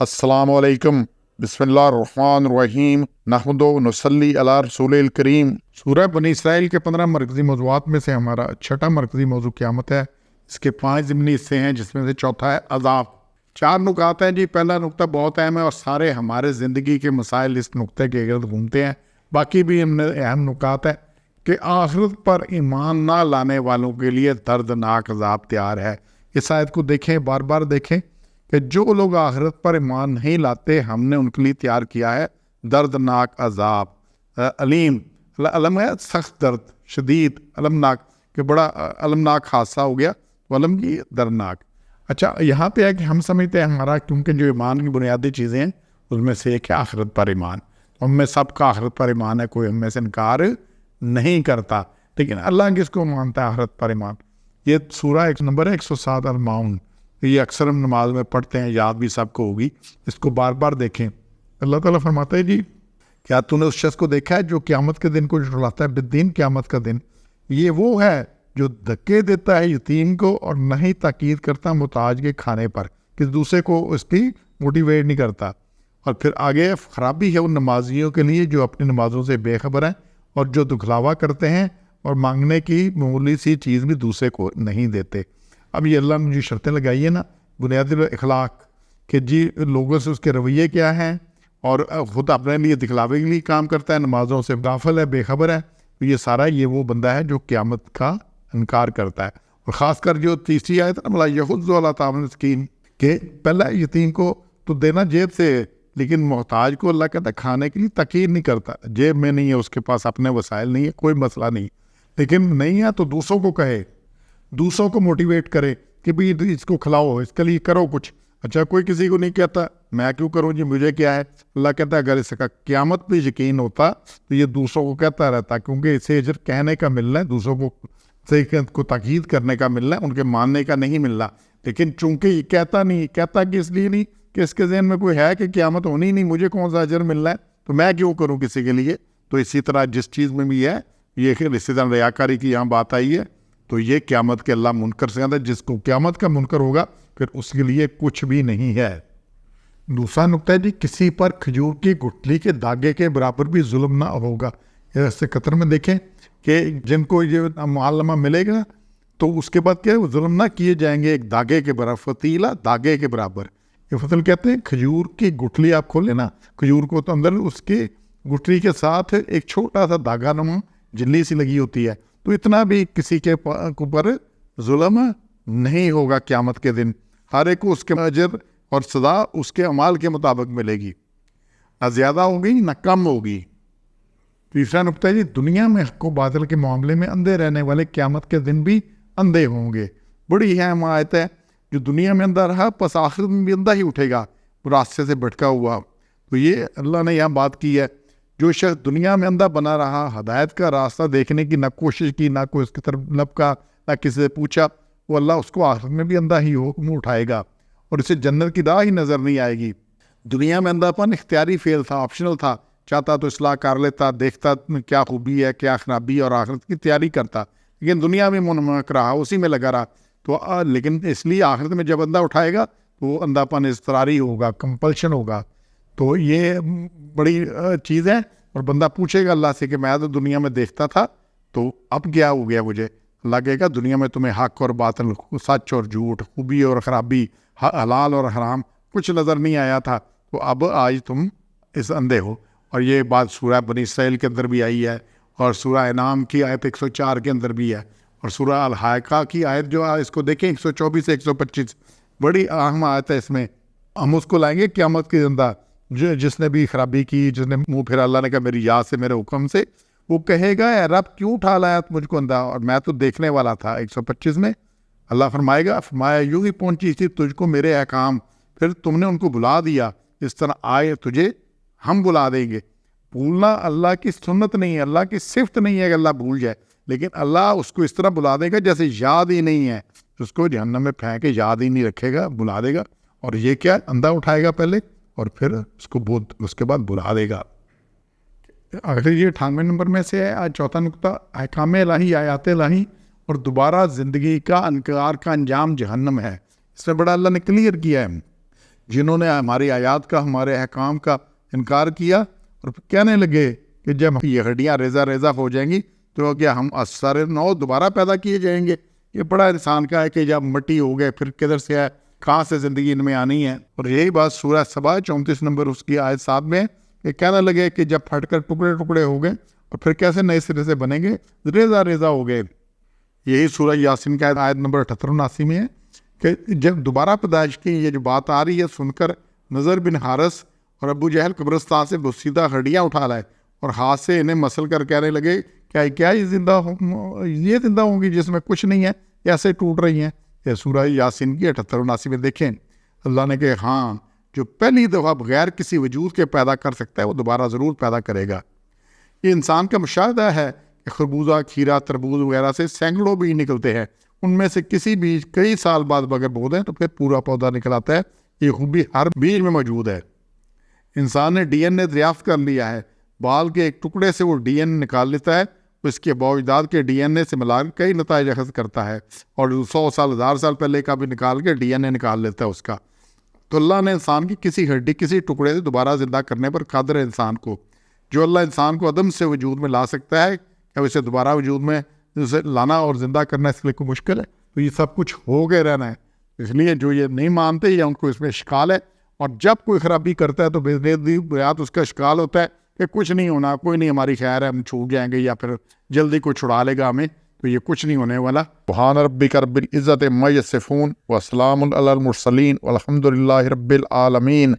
अस्सलामु अलैकुम, बिस्मिल्लाहिर्रहमानिर्रहीम, नहमदु व नसल्ली अला रसूलिल करीम। सूरह बनी इसराइल के 15 मरकज़ी मौज़ूआत में से हमारा छठा मरकज़ी मौज़ू क़यामत है। इसके 5 ज़िमनी हिस्से हैं, जिसमें से चौथा है अज़ाब। 4 नुकात हैं जी। पहला नुक्ता बहुत अहम है और सारे हमारे ज़िंदगी के मसाइल इस नुक्ते के गिर्द घूमते हैं। बाकी भी अहम नुकात है कि आखिरत पर ईमान ना लाने वालों के लिए दर्दनाक अज़ाब तैयार है। इस आयत को देखें, बार बार देखें कि जो लोग आखिरत पर ईमान नहीं लाते, हमने उनके लिए तैयार किया है दर्दनाक अज़ाब। अलीम, अलम है सख्त दर्द, शदीद, अलमनाक, कि बड़ा अलमनाक हादसा हो गया, तो अलम की दर्दनाक। अच्छा, यहाँ पे है कि हम समझते हैं हमारा, क्योंकि जो ईमान की बुनियादी चीज़ें हैं उसमें से एक है आखिरत पर ईमान। हमें सबका आखिरत पर ईमान है, कोई हमें से इनकार नहीं करता। लेकिन अल्लाह किसको मानता है आखिरत पर ईमान? ये सूरह एक नंबर है 107 अल-माउन। ये अक्सर हम नमाज में पढ़ते हैं, याद भी सबको होगी। इसको बार बार देखें। अल्लाह ताला फरमाता है जी, क्या तूने उस शख्स को देखा है जो क़यामत के दिन को झुठलाता है? बिद्दीन, क़यामत का दिन ये वो है जो धक्के देता है यतीम को और नहीं ताकीद करता मुताज के खाने पर, कि दूसरे को उसकी मोटिवेट नहीं करता। और फिर आगे खराबी है उन नमाजियों के लिए जो अपनी नमाजों से बेखबर हैं और जो दुखलावा करते हैं और मांगने की मामूली सी चीज़ भी दूसरे को नहीं देते। अब ये अल्लाह ने जो शर्तें लगाई है ना, बुनियादी अखलाक, कि जी लोगों से उसके रवैये क्या हैं, और ख़ुद अपने लिए दिखलावे के लिए काम करता है, नमाजों से गाफिल है, बेखबर है, तो ये सारा ये वो बंदा है जो क़यामत का इनकार करता है। और ख़ासकर जो तीसरी आयत है ना, मला यहुज़्ज़ु अला तामन स्कीन, के पहला यतीम को तो देना जेब से, लेकिन मोहताज को अल्लाह कहता है खाने के लिए तकीर नहीं करता। जेब में नहीं है, उसके पास अपने वसाइल नहीं है, कोई मसला नहीं, लेकिन नहीं है तो दूसरों को कहे, दूसरों को मोटिवेट करे कि भाई इसको खिलाओ, इसके लिए करो कुछ। अच्छा, कोई किसी को नहीं कहता मैं क्यों करूं जी, मुझे क्या है। अल्लाह कहता है अगर इसका क़यामत पे यकीन होता तो ये दूसरों को कहता रहता, क्योंकि इसे अजर कहने का मिलना है, दूसरों को ताकीद करने का मिलना है, उनके मानने का नहीं मिलना। लेकिन चूंकि ये कहता नहीं, कहता कि इसलिए नहीं कि इसके ज़हन में कोई है कि क़यामत होनी ही नहीं, मुझे कौन सा अजर मिलना है, तो मैं क्यों करूँ किसी के लिए। तो इसी तरह जिस चीज़ में भी है, ये इसी तरह रियाकारी की यहाँ बात आई है, तो ये क़यामत के अल्लाह मुनकर से कहता है, जिसको क़यामत का मुनकर होगा फिर उसके लिए कुछ भी नहीं है। दूसरा नुक्ता है जी, किसी पर खजूर की गुठली के दागे के बराबर भी जुल्म ना होगा। ऐसे कतर में देखें कि जिनको ये मालूम मिलेगा तो उसके बाद क्या है, वो जुल्म ना किए जाएंगे एक दागे के बराबर, फतीला दागे के बराबर। ये फसल कहते हैं खजूर की गुठली आप खोले ना, खजूर को तो अंदर उसके गुठली के साथ एक छोटा सा धागा नुमा झिल्ली सी लगी होती है, तो इतना भी किसी के ऊपर जुल्म नहीं होगा क़यामत के दिन। हर एक को उसके अजर और सज़ा उसके अमाल के मुताबिक मिलेगी, ना ज़्यादा होगी ना कम होगी। तीसरा नुक्ता है जी, दुनिया में हक़ व बातिल के मामले में अंधे रहने वाले क़यामत के दिन भी अंधे होंगे। बड़ी अहम आयत है, जो दुनिया में अंधा रहा बस आखिर में भी अंधा ही उठेगा, रास्ते से भटका हुआ। तो ये अल्लाह ने यहाँ बात की है, जो शख्स दुनिया में अंधा बना रहा, हदायत का रास्ता देखने की ना कोशिश की, ना कोई उसकी तरफ लपका, ना किसी से पूछा, वो अल्लाह उसको आखिर में भी अंधा ही हुक्म उठाएगा और इसे जन्नत की राह ही नज़र नहीं आएगी। दुनिया में अंधापन इख्तियारी फेल था, ऑप्शनल था, चाहता तो इस्लाह कर लेता, देखता क्या खूबी है क्या खराबी और आखिरत की तैयारी करता, लेकिन दुनिया में मुनमक रहा, उसी में लगा रहा। तो लेकिन इसलिए आखिरत में जब अंधा उठाएगा तो वो अंधापन इस्तरारी होगा, कंपल्शन होगा। तो ये बड़ी चीज़ है। और बंदा पूछेगा अल्लाह से कि मैं तो दुनिया में देखता था, तो अब क्या हो गया मुझे। अल्लाह कहेगा दुनिया में तुम्हें हक़ और बातिल, सच और झूठ, खूबी और ख़राबी, हलाल और हराम कुछ नज़र नहीं आया था, तो अब आज तुम इस अंधे हो। और ये बात सूरह बनी इसराइल के अंदर भी आई है, और सूरह इनाम की आयत 104 के अंदर भी है, और सूरह अल-हाक़ा की आयत जो है इसको देखें 124 से 125, बड़ी अहम आयत है। इसमें हम उसको लाएंगे क़यामत के अंदर, जिसने भी खराबी की, जिसने मुँह फिरा, अल्लाह ने कहा मेरी याद से, मेरे हुक्म से, वो कहेगा रब क्यों उठा लाया मुझको अंधा, और मैं तो देखने वाला था। 125 में अल्लाह फरमाया यूँ ही पहुँची थी तुझको मेरे अहकाम, फिर तुमने उनको बुला दिया, इस तरह आए तुझे हम बुला देंगे। भूलना अल्लाह की सुन्नत नहीं है, अल्लाह की सिफ्त नहीं है कि अल्लाह भूल जाए, लेकिन अल्लाह उसको इस तरह बुला देगा जैसे याद ही नहीं है, उसको जहन्नम में फेंक के याद ही नहीं रखेगा, बुला देगा। और ये क्या, अंधा उठाएगा पहले और फिर उसके बाद बुला देगा। अगर ये 98 नंबर में से है। आज चौथा नुक्ता, अहकाम इलाही, आयात इलाही और दोबारा ज़िंदगी का इनकार का अंजाम जहन्नम है। इसमें बड़ा अल्लाह ने क्लियर किया है। جنہوں نے ہماری آیات کا، ہمارے احکام کا انکار کیا اور کہنے لگے کہ جب یہ ہڈیاں ریزہ ریزہ ہو جائیں گی تو کیا ہم اثر نو دوبارہ پیدا کیے جائیں گے؟ یہ بڑا انسان کا ہے کہ جب مٹی ہو گئے پھر کدھر سے ہے، کہاں سے زندگی ان میں آنی ہے؟ اور یہی بات سورہ سبا 34 نمبر اس کی آیت 7 میں کہ کہنے لگے کہ جب پھٹ کر ٹکڑے ٹکڑے ہو گئے اور پھر کیسے نئے سرے سے بنیں گے، ریزہ ریزہ ہو گئے۔ یہی سورہ یاسین کا آیت نمبر 78-79 میں ہے کہ جب دوبارہ پیدائش کی یہ جو بات آ رہی ہے، سن کر نضر بن حارث اور ابو جہل قبرستان سے بوسیدہ ہڈیاں اٹھا لائے اور ہاتھ سے انہیں مسل کر کہنے لگے کیا یہ زندہ ہوں گی جس میں کچھ نہیں ہے، ایسے ٹوٹ رہی ہیں۔ یہ سورہ یاسین کی 78-79 میں دیکھیں، اللہ نے کہ ہاں جو پہلی دفعہ بغیر کسی وجود کے پیدا کر سکتا ہے وہ دوبارہ ضرور پیدا کرے گا۔ یہ انسان کا مشاہدہ ہے کہ خربوزہ، کھیرا، تربوز وغیرہ سے سینکڑوں بیج نکلتے ہیں، ان میں سے کسی بیج کئی سال بعد اگر بو دیں تو پھر پورا پودا نکل آتا ہے۔ یہ خوبی ہر بیج میں موجود ہے۔ انسان نے ڈی این اے دریافت کر لیا ہے، بال کے ایک ٹکڑے سے وہ ڈی این اے نکال لیتا ہے، اس کے باوجداد کے ڈی این اے سے ملا کر کئی نتائج اخذ کرتا ہے، اور 100 سال 1000 سال پہلے کا بھی نکال کے ڈی این اے نکال لیتا ہے اس کا۔ تو اللہ نے انسان کی کسی ہڈی، کسی ٹکڑے سے دوبارہ زندہ کرنے پر قادر ہے انسان کو۔ جو اللہ انسان کو عدم سے وجود میں لا سکتا ہے، کیا اسے دوبارہ وجود میں اسے لانا اور زندہ کرنا اس لیے کوئی مشکل ہے؟ تو یہ سب کچھ ہو کے رہنا ہے۔ اس لیے جو یہ نہیں مانتے یا ان کو اس میں اشکال ہے، اور جب کوئی خرابی کرتا ہے تو بنیاد اس کا اشکال ہوتا ہے کہ کچھ نہیں ہونا، کوئی نہیں، ہماری خیر ہے، ہم چھوٹ جائیں گے یا پھر جلدی کوئی چھڑا لے گا ہمیں، تو یہ کچھ نہیں ہونے والا۔ سبحان ربک رب العزت عما یصفون وسلام علی المرسلین والحمد للہ رب العالمین۔